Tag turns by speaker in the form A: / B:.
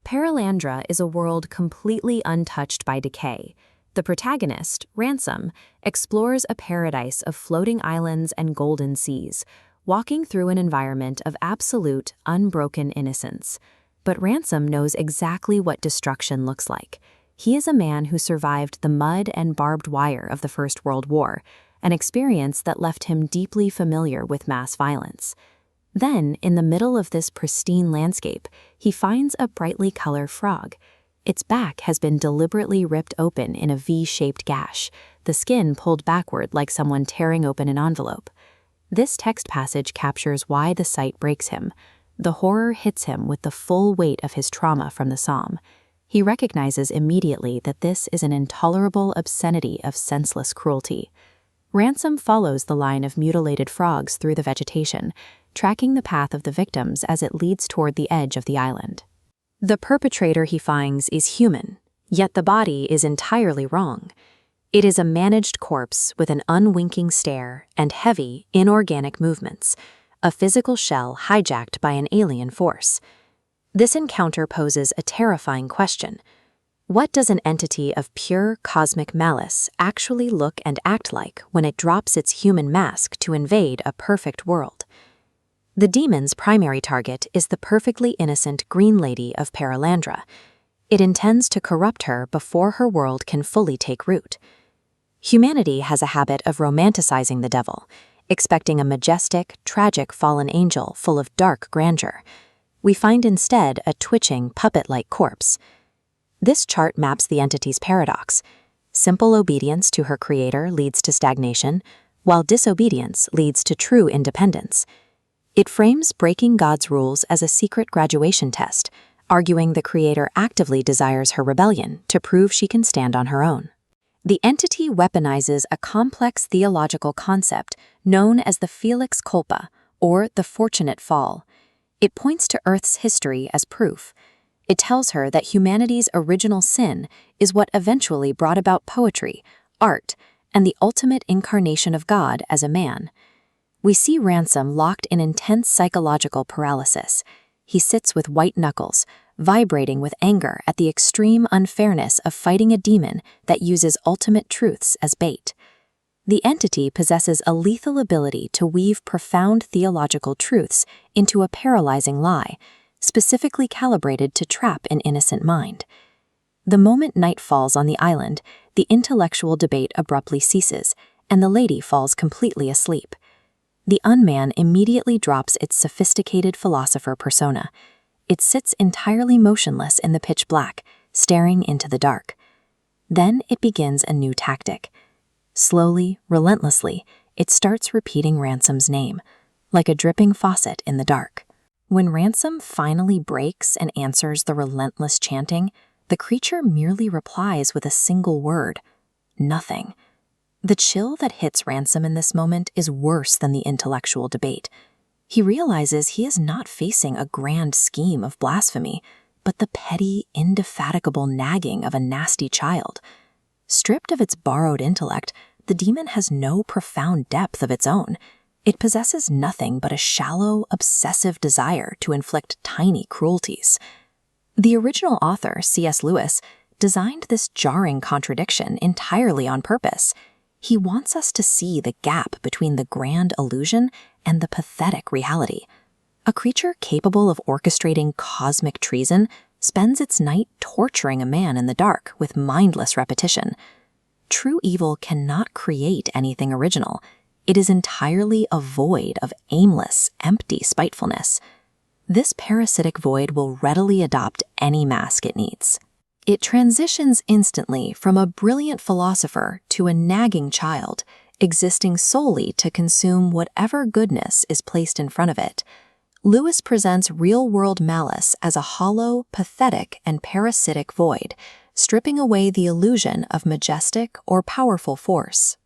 A: Paralandra is a world completely untouched by decay. The protagonist, Ransom, explores a paradise of floating islands and golden seas, walking through an environment of absolute, unbroken innocence. But Ransom knows exactly what destruction looks like. He is a man who survived the mud and barbed wire of the First World War, an experience that left him deeply familiar with mass violence. Then, in the middle of this pristine landscape, he finds a brightly colored frog. Its back has been deliberately ripped open in a V-shaped gash, the skin pulled backward like someone tearing open an envelope. This text passage captures why the sight breaks him. The horror hits him with the full weight of his trauma from the psalm. He recognizes immediately that this is an intolerable obscenity of senseless cruelty. Ransom follows the line of mutilated frogs through the vegetation, tracking the path of the victims as it leads toward the edge of the island. The perpetrator he finds is human, yet the body is entirely wrong. It is a managed corpse with an unwinking stare and heavy, inorganic movements, a physical shell hijacked by an alien force. This encounter poses a terrifying question. What does an entity of pure cosmic malice actually look and act like when it drops its human mask to invade a perfect world? The demon's primary target is the perfectly innocent Green Lady of Paralandra. It intends to corrupt her before her world can fully take root. Humanity has a habit of romanticizing the devil, expecting a majestic, tragic fallen angel full of dark grandeur. We find instead a twitching, puppet-like corpse. This chart maps the entity's paradox. Simple obedience to her creator leads to stagnation, while disobedience leads to true independence. It frames breaking God's rules as a secret graduation test, arguing the creator actively desires her rebellion to prove she can stand on her own. The entity weaponizes a complex theological concept known as the Felix Culpa, or the fortunate fall. It points to Earth's history as proof. It tells her that humanity's original sin is what eventually brought about poetry, art, and the ultimate incarnation of God as a man. We see Ransom locked in intense psychological paralysis. He sits with white knuckles, vibrating with anger at the extreme unfairness of fighting a demon that uses ultimate truths as bait. The entity possesses a lethal ability to weave profound theological truths into a paralyzing lie, specifically calibrated to trap an innocent mind. The moment night falls on the island, the intellectual debate abruptly ceases, and the lady falls completely asleep. The unman immediately drops its sophisticated philosopher persona. It sits entirely motionless in the pitch black, staring into the dark. Then it begins a new tactic. Slowly, relentlessly, it starts repeating Ransom's name, like a dripping faucet in the dark. When Ransom finally breaks and answers the relentless chanting, the creature merely replies with a single word: nothing. The chill that hits Ransom in this moment is worse than the intellectual debate. He realizes he is not facing a grand scheme of blasphemy, but the petty, indefatigable nagging of a nasty child. Stripped of its borrowed intellect, the demon has no profound depth of its own. It possesses nothing but a shallow, obsessive desire to inflict tiny cruelties. The original author, C.S. Lewis, designed this jarring contradiction entirely on purpose. He wants us to see the gap between the grand illusion and the pathetic reality. A creature capable of orchestrating cosmic treason spends its night torturing a man in the dark with mindless repetition. True evil cannot create anything original. It is entirely a void of aimless, empty spitefulness. This parasitic void will readily adopt any mask it needs. It transitions instantly from a brilliant philosopher to a nagging child, existing solely to consume whatever goodness is placed in front of it. Lewis presents real-world malice as a hollow, pathetic, and parasitic void, stripping away the illusion of majestic or powerful force.